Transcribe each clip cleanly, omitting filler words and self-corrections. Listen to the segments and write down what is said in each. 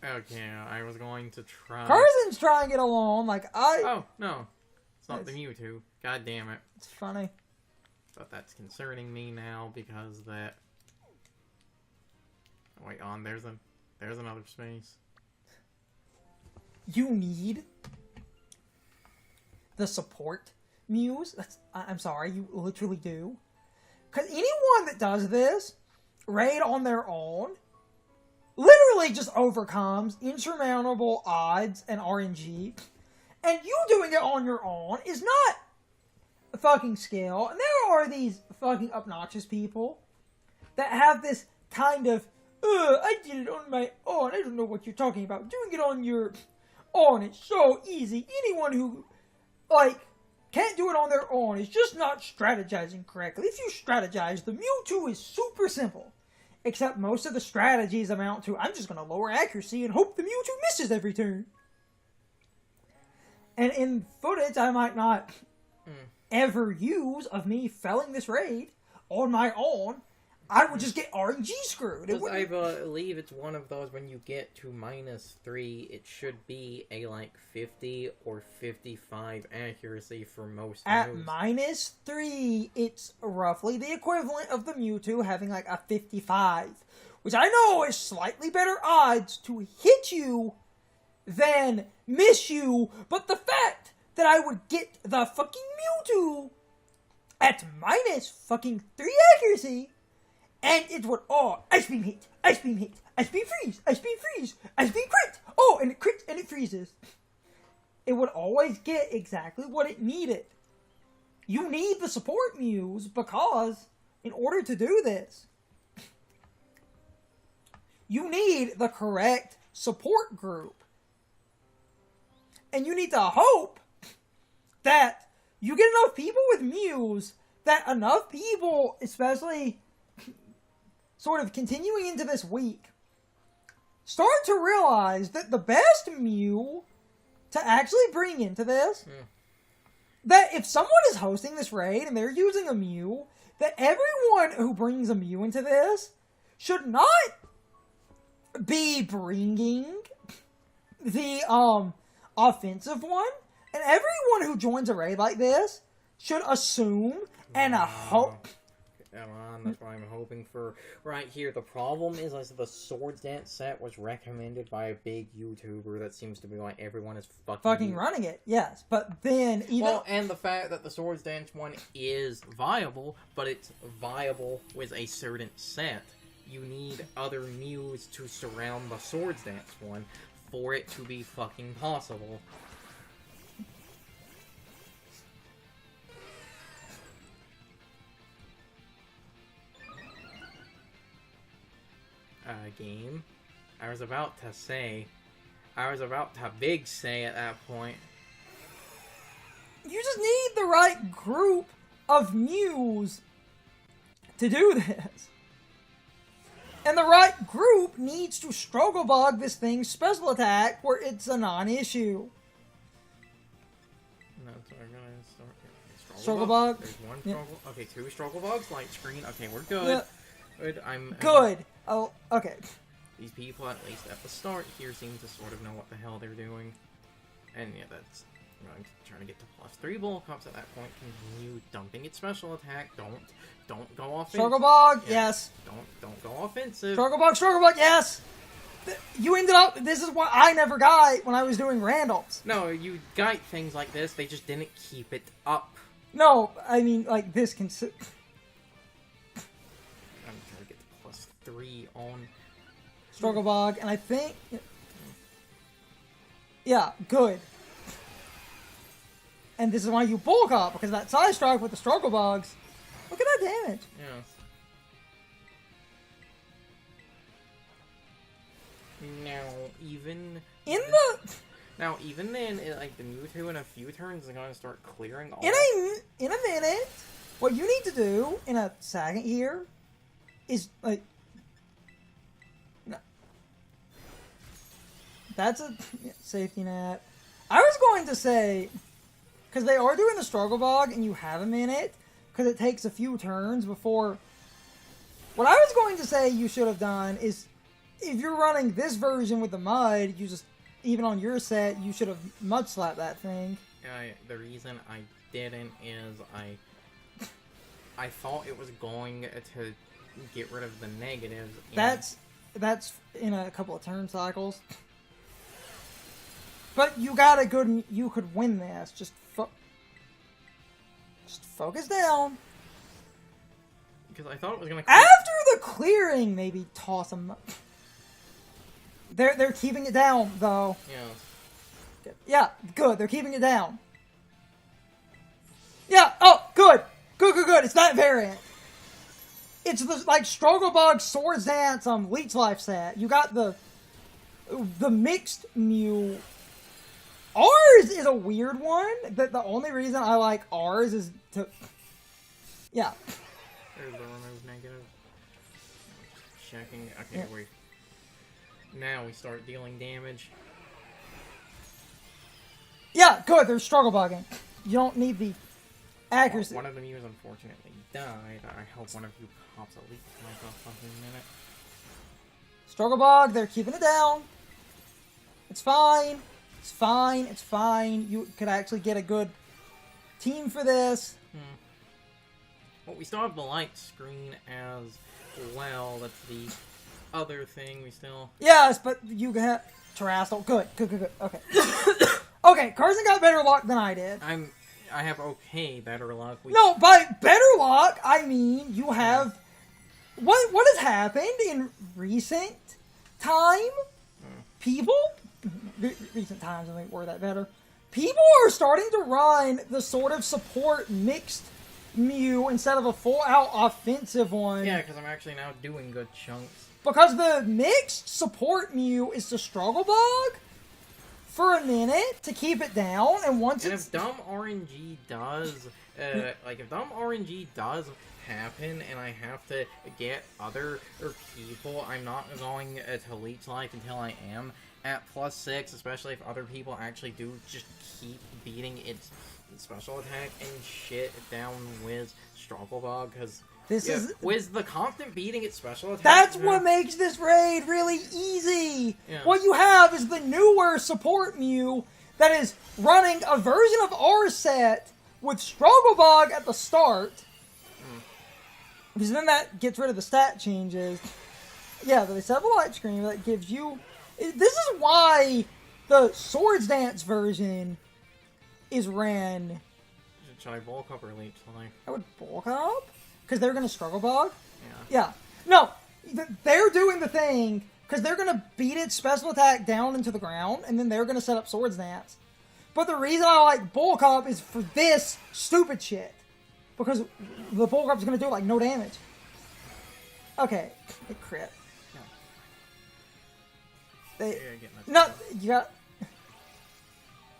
Okay, I was going to try... Carson's trying to get along, Oh, no. It's not the Mewtwo. God damn it. It's funny. But that's concerning me now, because that... Oh, wait, there's another space. You need the support Mews. I'm sorry, you literally do. Because anyone that does this, raid on their own, literally just overcomes insurmountable odds and RNG. And you doing it on your own is not a fucking skill. And there are these fucking obnoxious people that have this kind of, I did it on my own. I don't know what you're talking about. Doing it on your own, it's so easy. Anyone who, can't do it on their own is just not strategizing correctly. If you strategize, the Mewtwo is super simple. Except most of the strategies amount to, I'm just going to lower accuracy and hope the Mewtwo misses every turn. And in footage I might not ever use of me felling this raid on my own, I would just get RNG screwed. I believe it's one of those when you get to -3, it should be a 50 or 55 accuracy for most At moves. -3, it's roughly the equivalent of the Mewtwo having a 55. Which I know is slightly better odds to hit you than miss you, but the fact that I would get the fucking Mewtwo at -3 accuracy, and it would, Ice Beam hit, Ice Beam hit, Ice Beam freeze, Ice Beam freeze, Ice Beam crit, and it crits and it freezes. It would always get exactly what it needed. You need the support Mews because, in order to do this, you need the correct support group. And you need to hope that you get enough people with Mews, that enough people, especially sort of continuing into this week, start to realize that the best Mew to actually bring into this, that if someone is hosting this raid and they're using a Mew, that everyone who brings a Mew into this should not be bringing the offensive one, and everyone who joins a raid like this should assume and hope. That's what I'm hoping for right here. The problem is, the Swords Dance set was recommended by a big YouTuber that seems to be everyone is fucking running it, yes. But then even... Well, and the fact that the Swords Dance one is viable, but it's viable with a certain set. You need other Mews to surround the Swords Dance one for it to be fucking possible. Game. I was about to big say at that point. You just need the right group of Mews to do this. And the right group needs to struggle bug this thing's special attack where it's a non-issue. No, so we're gonna start struggle bug. There's one struggle. Yeah. Okay, 2 struggle bugs. Light screen. Okay, we're good. Good. I'm good. Oh, okay. These people, at least at the start here, seem to sort of know what the hell they're doing. And yeah, that's trying to get to +3 bulk ups at that point. Continue dumping its special attack. Don't go offensive. Struggle bug, yes. Don't go offensive. Struggle bug, yes. You ended up. This is what I never got when I was doing randoms. No, you got things like this. They just didn't keep it up. No, I mean this can. I'm trying to get to +3 on Struggle bug, and I think, yeah, good. And this is why you bulk up, because that side strike with the struggle bugs. Look at that damage. Yeah. Now, even then, the Mewtwo in a few turns is going to start clearing off. In a minute, what you need to do in a second here is no. That's a safety net. I was going to say, because they are doing the struggle bug and you have a minute, because it takes a few turns before. What I was going to say you should have done is if you're running this version with the mud, you just, even on your set, you should have mud slapped that thing. The reason I didn't is I thought it was going to get rid of the negatives. That's in a couple of turn cycles. But you got a good, you could win this. Just focus down. Because I thought it was gonna. After the clearing, maybe toss them. They're keeping it down though. Yeah. Yeah, good. They're keeping it down. Yeah. Oh, good. Good. It's that variant. It's the like Struggle Bug Swords Dance Leech Life set. You got the mixed Mew. Ours is a weird one. The only reason I like ours is to. Yeah. There's the remove negative. Checking. Okay, wait. Now we start dealing damage. Yeah, good. They're struggle bugging. You don't need the accuracy. One of the Mews unfortunately died. I hope one of you pops a leak like off something in a minute. Struggle bug. They're keeping it down. It's fine. It's fine. It's fine. You could actually get a good team for this. Well, we still have the light screen as well. That's the other thing we still... Yes, but you got Terrastal. Good. Okay. Okay, Carson got better luck than I did. I have better luck. No, by better luck, I mean you have... What has happened in recent time? People... Recent times, I think word that better. People are starting to run the sort of support mixed Mew instead of a full-out offensive one. Yeah, because I'm actually now doing good chunks. Because the mixed support Mew is to Struggle Bug for a minute to keep it down, and once if dumb RNG does, if dumb RNG does happen, and I have to get other people, I'm not going to Leech Life until I am at +6, especially if other people actually do just keep beating its special attack and shit down with Struggle Bug, because with the constant beating its special attack... That's what makes this raid really easy! Yeah. What you have is the newer support Mew that is running a version of our set with Struggle Bug at the start. Because then that gets rid of the stat changes. Yeah, they set up a light screen that gives you... This is why the Swords Dance version is ran... Should I bulk up or Leech Life? I would bulk up? Because they're going to Struggle Bug? Yeah. No, they're doing the thing, because they're going to beat its special attack down into the ground, and then they're going to set up Swords Dance. But the reason I like bulk up is for this stupid shit. Because the bulk up is going to do, like, no damage. Okay, it crit. You got...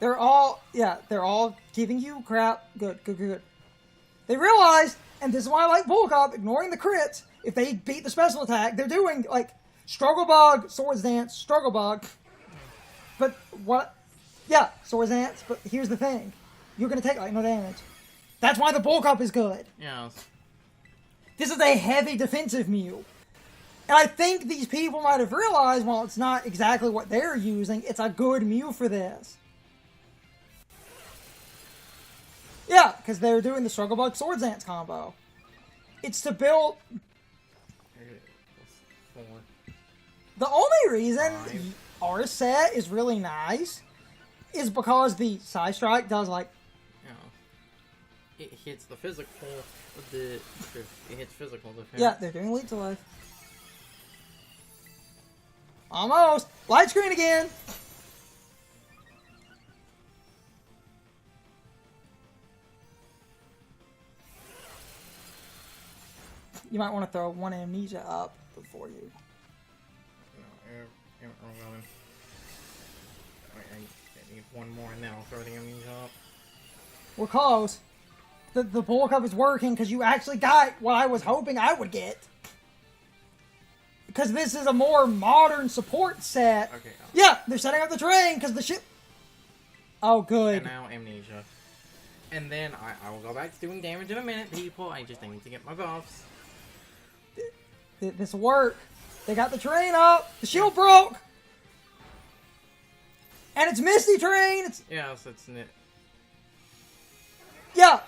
They're all giving you crap. Good. They realized, and this is why I like bulk up, ignoring the crits, if they beat the special attack, they're doing, like, Struggle Bug, Swords Dance, Struggle Bug. But what... Yeah, Swords Dance, but here's the thing. You're gonna take, like, no damage. That's why the bulk up is good. Yeah. This is a heavy defensive Mew. And I think these people might have realized, while it's not exactly what they're using, it's a good Mew for this. Yeah, because they're doing the Struggle Bug Swords Dance combo. It's to build... The only reason our set is really nice is because the Side Strike does, like... It hits the physical... It hits physical defense. Yeah, they're doing Leech Life. Almost! Light screen again! You might want to throw one Amnesia up before you. No, I need one more and then I'll throw the Amnesia up. We're close. The bulk up is working because you actually got what I was hoping I would get. Because this is a more modern support set. Okay. Yeah, they're setting up the terrain because the shit... Oh, good. And now Amnesia. And then I will go back to doing damage in a minute, people. I just need to get my buffs. This will work. They got the terrain up. The shield broke. And it's Misty Terrain. Yeah, so it's... Yeah.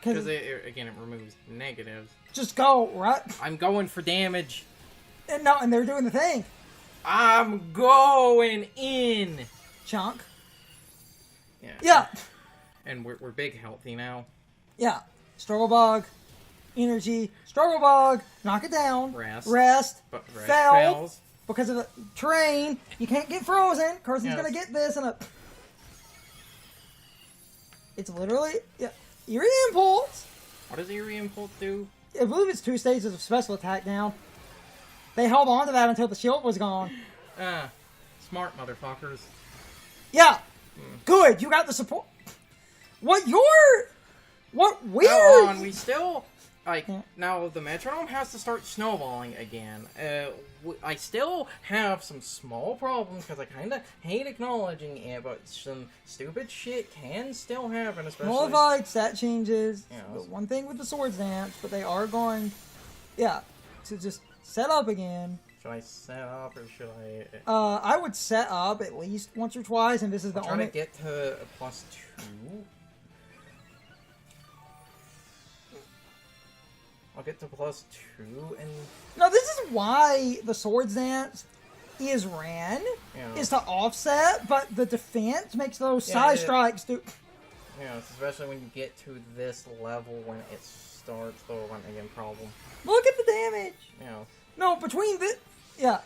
Because, again, it removes negatives. Just go, right? I'm going for damage. And they're doing the thing. I'm going in. Chunk. Yeah. Yeah. And we're big healthy now. Yeah. Struggle Bug. Energy. Struggle Bug. Knock it down. Rest. But rest fails. Because of the terrain. You can't get frozen. Carson's going to get this in a... It's literally... Yeah. Eerie Impulse. What does Eerie Impulse do? I believe it's 2 stages of special attack now. They held on to that until the shield was gone. Smart motherfuckers. Yeah. Good. You got the support. What weird? Hold on, we still... Now, the metronome has to start snowballing again. I still have some small problems, because I kind of hate acknowledging it, but some stupid shit can still happen, especially... Modified stat changes. Yeah, The one thing with the Swords Dance, but they are going... Yeah. To just set up again. Should I set up, or should I... I would set up at least once or twice, and this is the only... Try to get to a +2. I'll get to +2 and... No, this is why the Swords Dance is ran, is to offset, but the defense makes those side strikes do... Yeah, especially when you get to this level when it starts the one-again problem. Look at the damage! Yeah. No, between the... Yeah.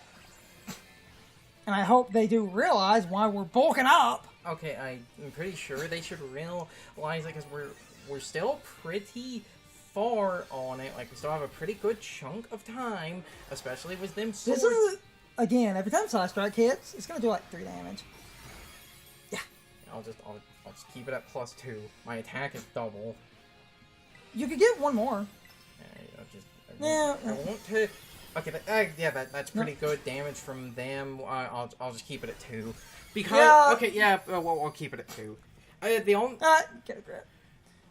And I hope they do realize why we're bulking up. Okay, I'm pretty sure they should realize it, because we're still pretty... far on it. Like, we still have a pretty good chunk of time, especially with them swords. This is, again, every time Side Strike hits, it's gonna do like 3 damage. Yeah. I'll just keep it at +2. My attack is double. You could get one more. I want to... Okay, that's pretty good damage from them. I'll just keep it at 2. Because... Yeah. Okay, yeah, we'll keep it at 2. The only... Get a grip.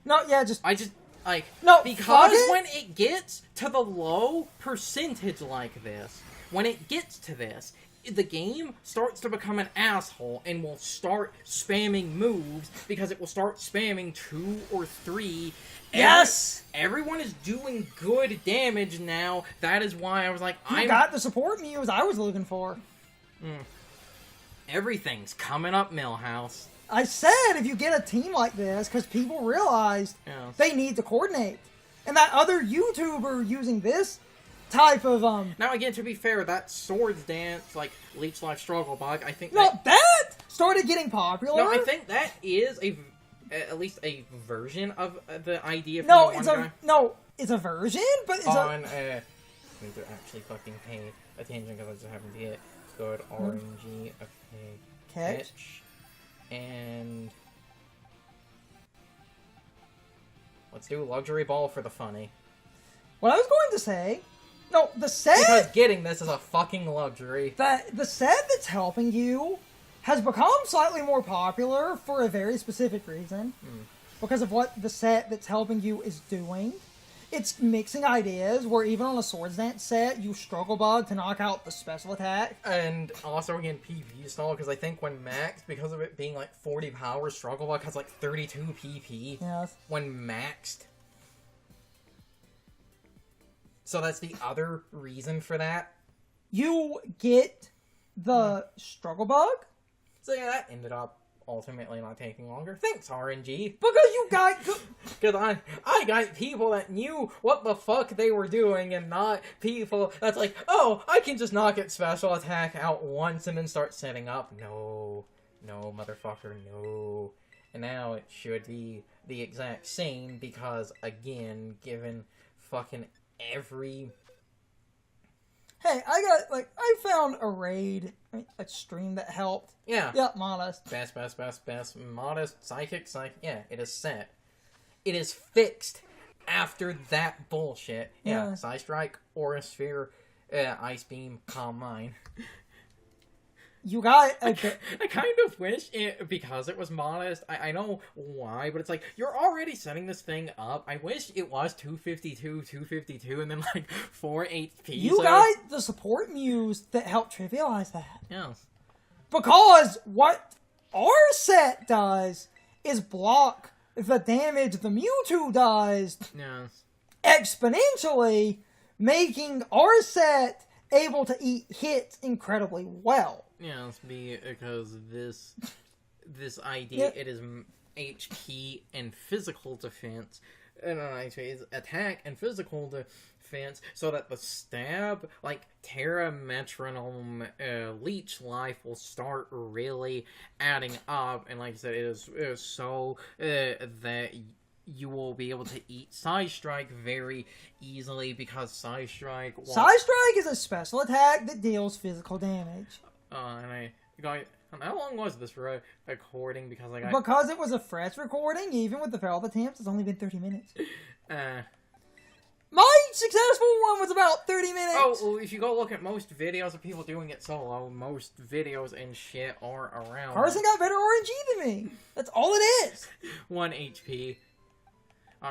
No, yeah, just... No, because it? when it gets to the low percentage like this, when it gets to this, the game starts to become an asshole and will start spamming moves because it will start spamming 2 or 3. Yes! Everyone is doing good damage now. That is why I was like, I got the support Mews I was looking for. Everything's coming up, Millhouse. I said if you get a team like this, because people realized they need to coordinate. And that other YouTuber using this type of, Now, again, to be fair, that Swords Dance, like, Leech Life Struggle Bug, I think that started getting popular. No, I think that is at least a version of the idea from it's a version, but it's I need to actually fucking pay attention, because I just happen to get good RNG. Okay. Catch. And let's do Luxury Ball for the funny. What I was going to say, the set... Because getting this is a fucking luxury. The set that's helping you has become slightly more popular for a very specific reason. Because of what the set that's helping you is doing. It's mixing ideas, where even on a Swords Dance set, you Struggle Bug to knock out the special attack. And also, again, PvP stall, because I think when maxed, because of it being like 40 power, Struggle Bug has like 32 PP. Yes. When maxed. So that's the other reason for that. You get the Struggle Bug. So yeah, that ended up ultimately not taking longer. Thanks, RNG. Because you got... Because I got people that knew what the fuck they were doing, and not people that's like, oh, I can just knock its special attack out once and then start setting up. No, motherfucker, no. And now it should be the exact same, because, again, given fucking every... Hey, I found a raid, a stream that helped. Yeah. Yeah, Modest. Best. Modest, Psychic. Yeah, it is set. It is fixed after that bullshit. Yeah. Psy Strike, Aura Sphere, Ice Beam, Calm Mind. You got I kind of wish it, because it was modest, I know why, but it's like, you're already setting this thing up. I wish it was 252, and then like 4 HP. You got the support Mews that help trivialize that. Yes. Because what our set does is block the damage the Mewtwo does exponentially, making our set able to eat hits incredibly well. Yes, because this idea, it is HP and physical defense, and attack and physical defense, so that the stab, like Tera Metronome Leech Life, will start really adding up, and like I said, it is so that you will be able to eat Side Strike very easily, because Side Strike is a special attack that deals physical damage. How long was this recording? Because it was a fresh recording, even with the failed attempts, it's only been 30 minutes. My successful one was about 30 minutes. Oh, well, if you go look at most videos of people doing it solo, most videos and shit are around. Carson got better RNG than me. That's all it is. 1 HP.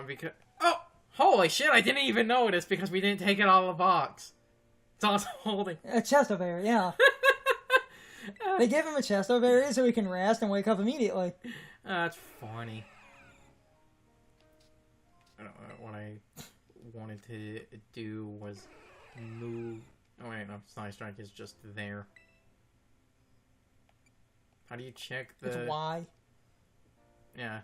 Because... Oh! Holy shit, I didn't even notice because we didn't take it out of the box. It's also holding... A chest berry, yeah. They give him a chest berry so he can rest and wake up immediately. That's funny. What I wanted to do was move... Oh wait, no, Side Strike is just there. How do you check the... It's Y. Yeah.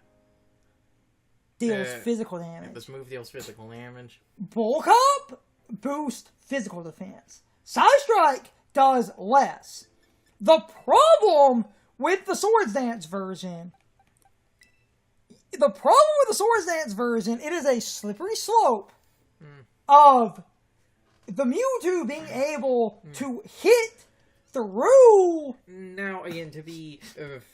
Deals physical damage. This move deals physical damage. Bulk Up boost physical defense. Side Strike does less. The problem with the Swords Dance version... it is a slippery slope of the Mewtwo being able to hit through... Now, again, to be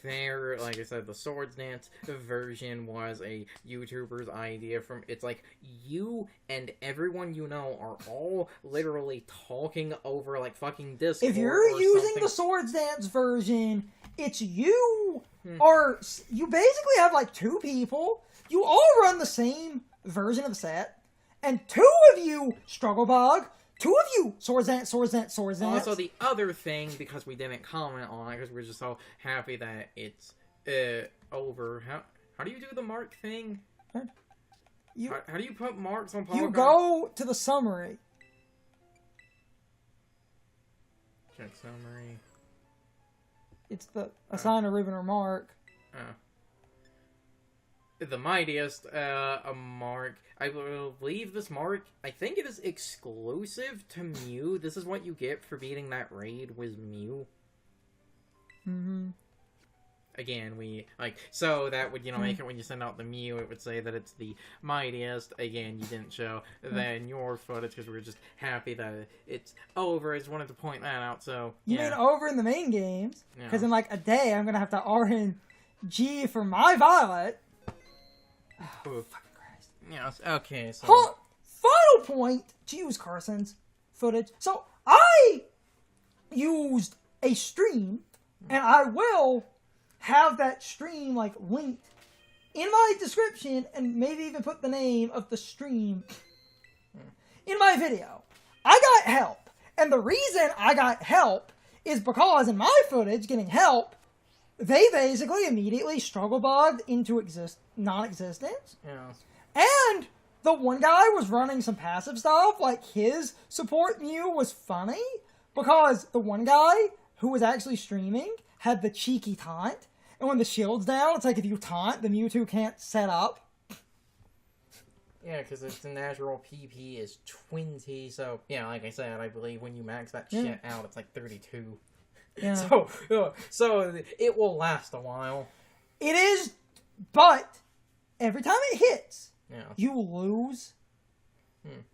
fair, like I said, the Swords Dance version was a YouTuber's idea from... It's like, you and everyone you know are all literally talking over, like, fucking Discord. If you're using the Swords Dance version, it's you are... You basically have, like, 2 people. You all run the same version of the set. And 2 of you struggle bug. 2 of you Swords Dance. Also, the other thing, because we didn't comment on it, because we're just so happy that it's over. How do you do the mark thing? How do you put marks on Polygon? You go to the summary. Check summary. It's the assign a ribbon or mark. The mightiest mark. I believe this mark, I think it is exclusive to Mew. This is what you get for beating that raid with Mew. Mm-hmm. Again, so that would, make it when you send out the Mew, it would say that it's the mightiest. Again, you didn't show that in your footage because we were just happy that it's over. I just wanted to point that out, so, You mean over in the main games? Because in, like, a day, I'm going to have to RNG for my Violet. Oh, fucking Christ. Yes, okay, so... Final point to use Carson's footage. So, I used a stream, and I will have that stream, like, linked in my description, and maybe even put the name of the stream in my video. I got help. And the reason I got help is because in my footage, getting help, they basically immediately struggle bugged into non-existence. Yeah. And the one guy was running some passive stuff, like his support Mew was funny, because the one guy who was actually streaming had the cheeky taunt, and when the shield's down, it's like if you taunt, the Mewtwo can't set up. Yeah, because its natural PP is 20, so, yeah, like I said, I believe when you max that shit out, it's like 32. Yeah. So it will last a while. It is, but every time it hits, you lose.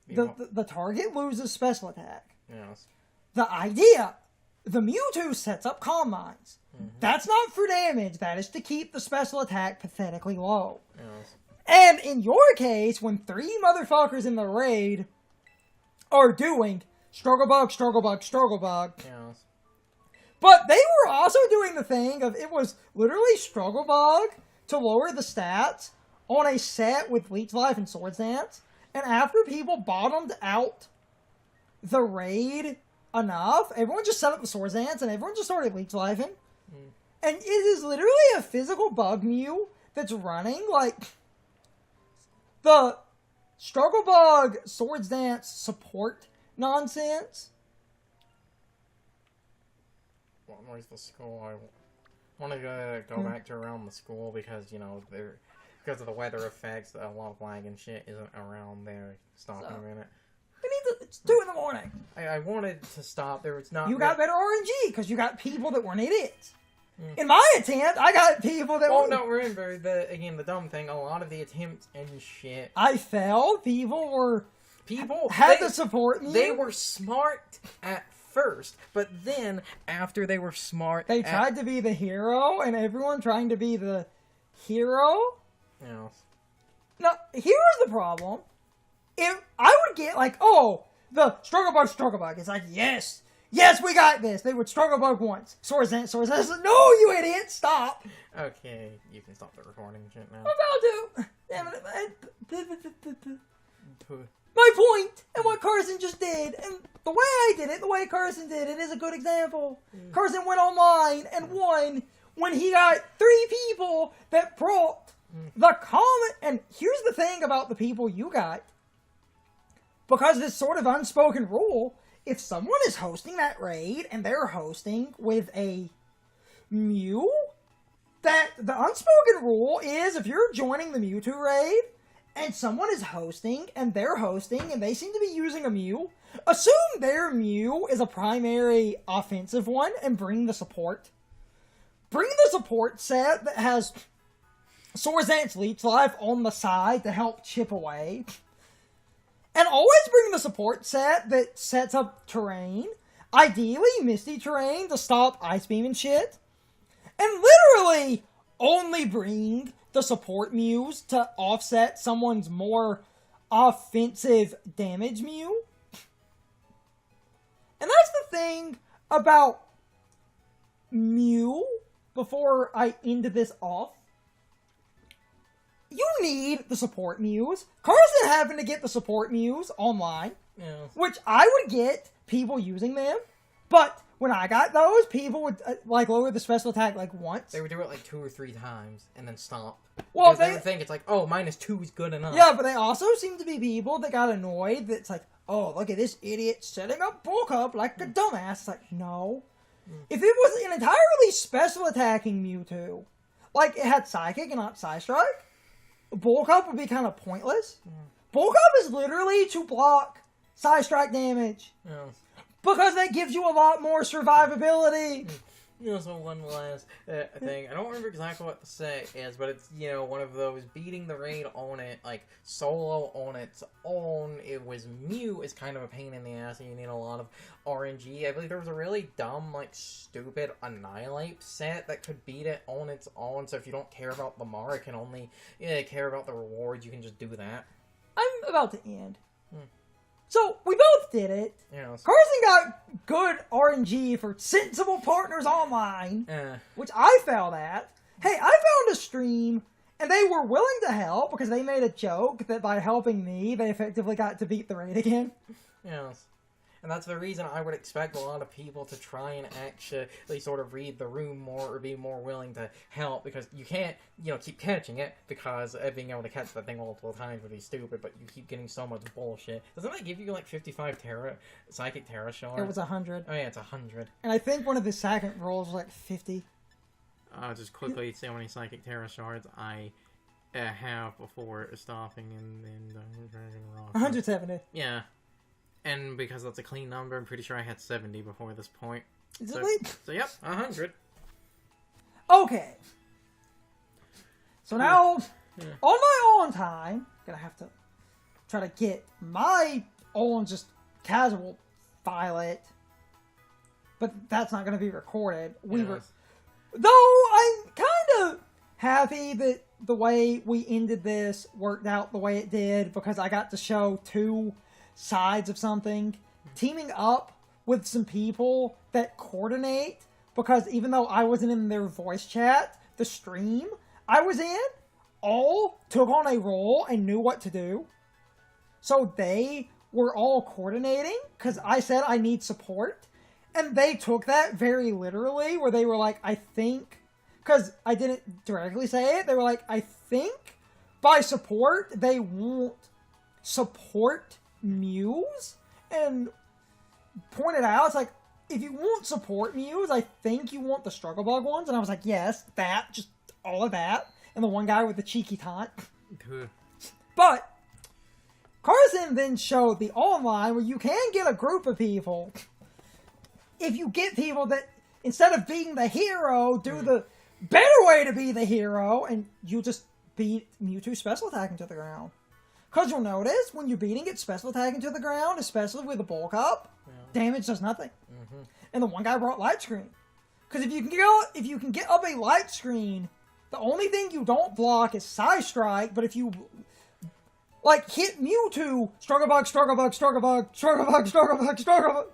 The target loses special attack. Yes. The idea, the Mewtwo sets up Calm Minds. That's not for damage. That is to keep the special attack pathetically low. Yes. And in your case, when 3 motherfuckers in the raid are doing struggle bug, Yes. But they were also doing the thing of it was literally Struggle Bug to lower the stats on a set with Leech Life and Swords Dance. And after people bottomed out the raid enough, everyone just set up the Swords Dance and everyone just started Leech Lifing. And it is literally a physical bug Mew that's running like the Struggle Bug Swords Dance support nonsense. Well, where's the school? I want to go back to around the school because, you know, because of the weather effects, a lot of lag and shit isn't around there. Stop in a minute. It's 2 in the morning. I wanted to stop. There was not. You got better RNG because you got people that weren't idiots. In my attempt, I got people that. Oh no! Remember the dumb thing. A lot of the attempts and shit. I failed. People had to support me. They were smart at first, but then after they were smart, they tried to be the hero, and everyone trying to be the hero. Yeah. Now here's the problem. If I would get like, oh, the Struggle Bug. It's like, yes, we got this. They would Struggle Bug once. Swords Dance. No, you idiot, stop. Okay, you can stop the recording shit now. I'm about to. Damn it. My point, and what Carson just did, and the way I did it, the way Carson did it is a good example. Carson went online and won when he got 3 people that brought the comment. And here's the thing about the people you got. Because this sort of unspoken rule, if someone is hosting that raid and they're hosting with a Mew, that the unspoken rule is if you're joining the Mewtwo raid and someone is hosting and they're hosting and they seem to be using a Mew, assume their Mew is a primary offensive one and bring the support. Bring the support set that has Swords Dance Leech Life on the side to help chip away. And always bring the support set that sets up terrain. Ideally, Misty terrain to stop Ice Beam and shit. And literally only bring the support Mews to offset someone's more offensive damage Mew. And that's the thing about Mew, before I end this off. You need the support Mews. Carson happened to get the support Mews online, which I would get people using them, but when I got those, people would lower the special attack once. They would do it 2 or 3 times and then stop. Well, they would think it's -2 is good enough. Yeah, but they also seem to be people that got annoyed that's like, oh, look at this idiot setting up bulk up like a dumbass. It's like, no. If it was an entirely special attacking Mewtwo, like it had Psychic and not Psystrike, Bulk Up would be kind of pointless. Bulk Up is literally to block Psystrike damage. Yeah. Because that gives you a lot more survivability. So one last thing. I don't remember exactly what the set is, but it's, one of those beating the raid on it, solo on its own. It was Mew is kind of a pain in the ass, and you need a lot of RNG. I believe there was a really dumb, stupid Annihilate set that could beat it on its own, so if you don't care about the Mara, can only care about the rewards, you can just do that. I'm about to end. So, we both did it. Yes. Carson got good RNG for Sensible Partners Online, which I failed at. Hey, I found a stream, and they were willing to help because they made a joke that by helping me, they effectively got to beat the raid again. Yes. And that's the reason I would expect a lot of people to try and actually sort of read the room more or be more willing to help, because you can't, keep catching it, because being able to catch that thing multiple times would be stupid, but you keep getting so much bullshit. Doesn't that give you 55 Psychic Tera shards? It was 100. Oh yeah, it's 100. And I think one of the second rolls was 50. I'll just quickly say how many Psychic Tera shards I have before stopping in Dragon Rock. 170. Yeah. And because that's a clean number, I'm pretty sure I had 70 before this point. So yep, 100. Okay. So now, on my own time, gonna have to try to get my own just casual Violet. But that's not gonna be recorded. Though I'm kind of happy that the way we ended this worked out the way it did, because I got to show 2 sides of something. Teaming up with some people that coordinate because even though I wasn't in their voice chat, the stream I was in all took on a role and knew what to do. So they were all coordinating because I said I need support. And they took that very literally, where they were like, I think, because I didn't directly say it, they were like, I think by support, they won't support Mews. And pointed out, it's like, if you won't support Mews, I think you want the Struggle Bug ones. And I was like, yes, that, just all of that. And the one guy with the cheeky taunt. But Carson then showed the online where you can get a group of people. If you get people that, instead of being the hero, do the better way to be the hero, and you just beat Mewtwo special attacking to the ground. Because you'll notice, when you're beating it special attacking to the ground, especially with a bulk up, damage does nothing. And the one guy brought light screen. Because if you can get up a light screen, the only thing you don't block is Psy Strike, but if you like hit Mewtwo, Struggle Bug, Struggle Bug, Struggle Bug, Struggle Bug, Struggle Bug, Struggle Bug.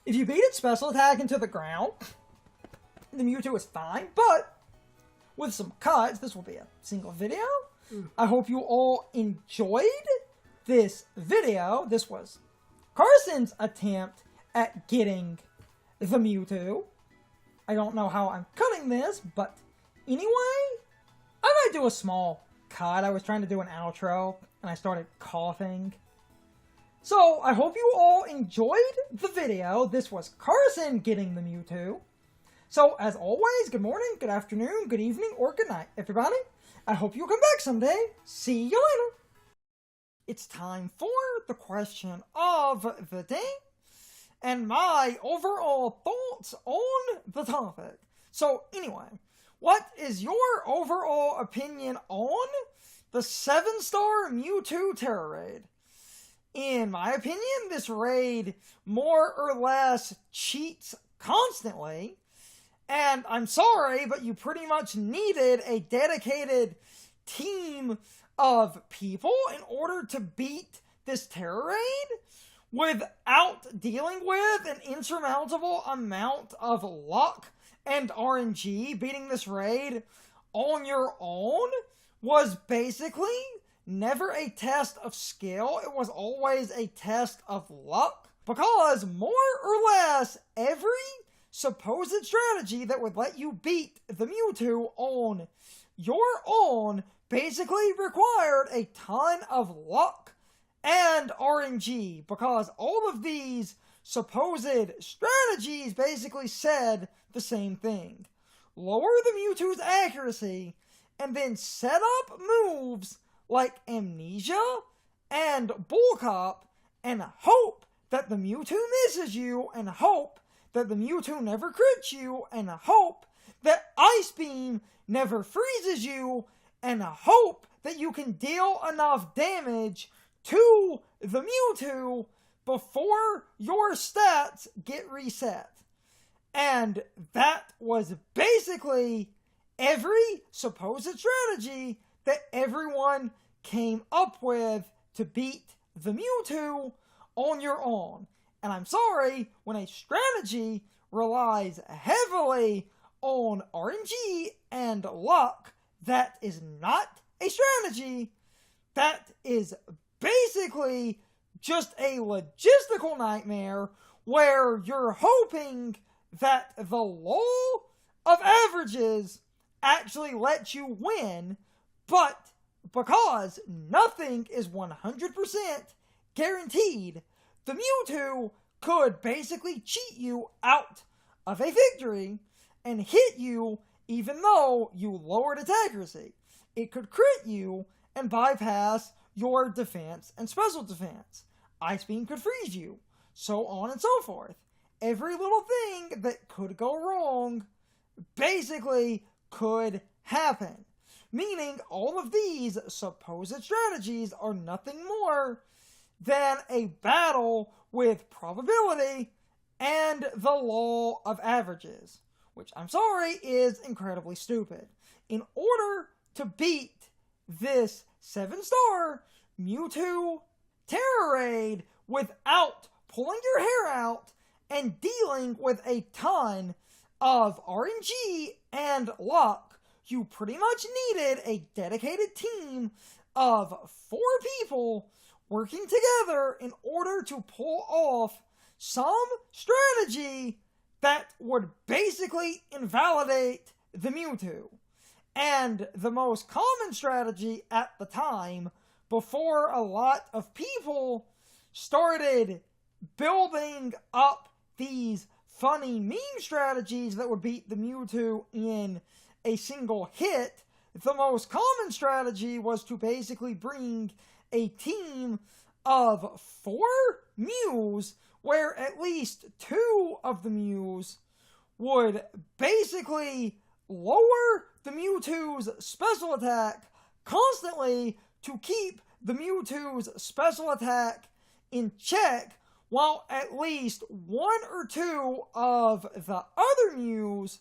If you beat it special attack into the ground, the Mewtwo is fine, but with some cuts, this will be a single video. I hope you all enjoyed this video. This was Carson's attempt at getting the Mewtwo. I don't know how I'm cutting this, but anyway, I might do a small cut. I was trying to do an outro, and I started coughing. So, I hope you all enjoyed the video. This was Carson getting the Mewtwo. So, as always, good morning, good afternoon, good evening, or good night, everybody. I hope you'll come back someday. See you later. It's time for the question of the day and my overall thoughts on the topic. So, anyway, what is your overall opinion on the 7-star Mewtwo Tera raid? In my opinion, this raid more or less cheats constantly, and I'm sorry, but you pretty much needed a dedicated team of people in order to beat this Tera raid without dealing with an insurmountable amount of luck and RNG. Beating this raid on your own was basically never a test of skill, it was always a test of luck. Because more or less every supposed strategy that would let you beat the Mewtwo on your own basically required a ton of luck and RNG. Because all of these supposed strategies basically said the same thing. Lower the Mewtwo's accuracy and then set up moves like Amnesia and Bulk Up, and hope that the Mewtwo misses you, and hope that the Mewtwo never crits you, and hope that Ice Beam never freezes you, and hope that you can deal enough damage to the Mewtwo before your stats get reset. And that was basically every supposed strategy that everyone came up with to beat the Mewtwo on your own. And I'm sorry, when a strategy relies heavily on RNG and luck, that is not a strategy. That is basically just a logistical nightmare where you're hoping that the law of averages actually lets you win, but because nothing is 100% guaranteed, the Mewtwo could basically cheat you out of a victory and hit you even though you lowered its accuracy. It could crit you and bypass your defense and special defense. Ice Beam could freeze you, so on and so forth. Every little thing that could go wrong basically could happen. Meaning all of these supposed strategies are nothing more than a battle with probability and the law of averages, which I'm sorry is incredibly stupid. In order to beat this 7-star Mewtwo Tera raid without pulling your hair out and dealing with a ton of RNG and luck, you pretty much needed a dedicated team of 4 people working together in order to pull off some strategy that would basically invalidate the Mewtwo. And the most common strategy at the time, before a lot of people started building up these funny meme strategies that would beat the Mewtwo in a single hit, the most common strategy was to basically bring a team of 4 Mews, where at least 2 of the Mews would basically lower the Mewtwo's special attack constantly to keep the Mewtwo's special attack in check, while at least 1 or 2 of the other Mews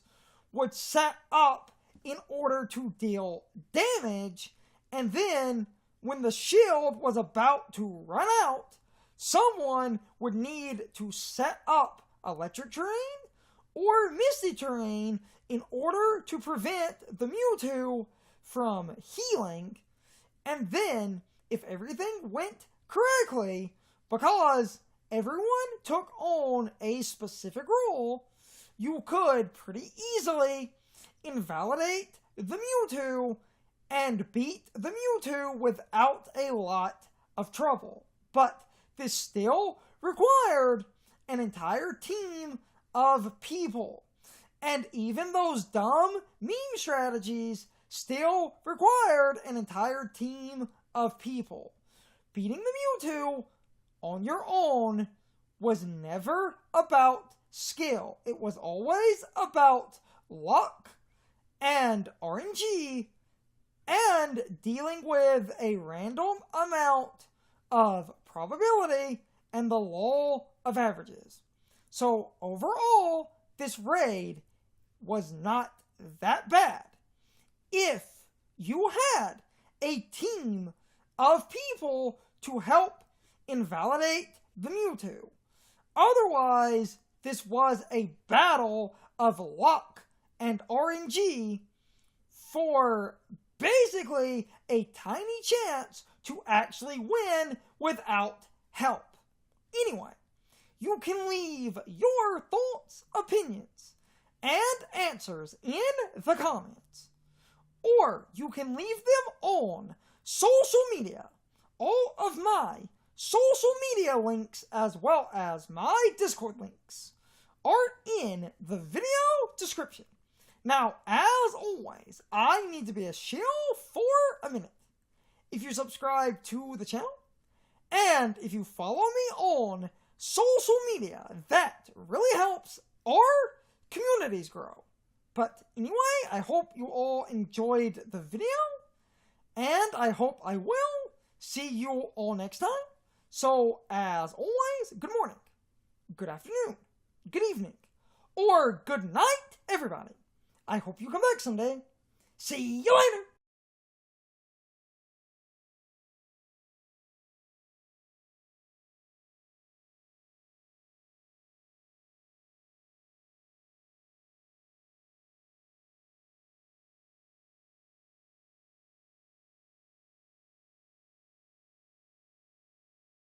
would set up in order to deal damage, and then when the shield was about to run out, someone would need to set up electric terrain or misty terrain in order to prevent the Mewtwo from healing. And then, if everything went correctly, because everyone took on a specific role, you could pretty easily invalidate the Mewtwo and beat the Mewtwo without a lot of trouble. But this still required an entire team of people. And even those dumb meme strategies still required an entire team of people. Beating the Mewtwo on your own was never about skill. It was always about luck and RNG and dealing with a random amount of probability and the law of averages. So overall, this raid was not that bad. If you had a team of people to help invalidate the Mewtwo. Otherwise, this was a battle of luck and RNG for basically a tiny chance to actually win without help. Anyway, you can leave your thoughts, opinions, and answers in the comments. Or you can leave them on social media. All of my social media links, as well as my Discord links, are in the video description. Now, as always, I need to be a shill for a minute. If you subscribe to the channel, and if you follow me on social media, that really helps our communities grow. But anyway, I hope you all enjoyed the video, and I hope I will see you all next time. So, as always, good morning, good afternoon, good evening, or good night, everybody. I hope you come back someday. See you later!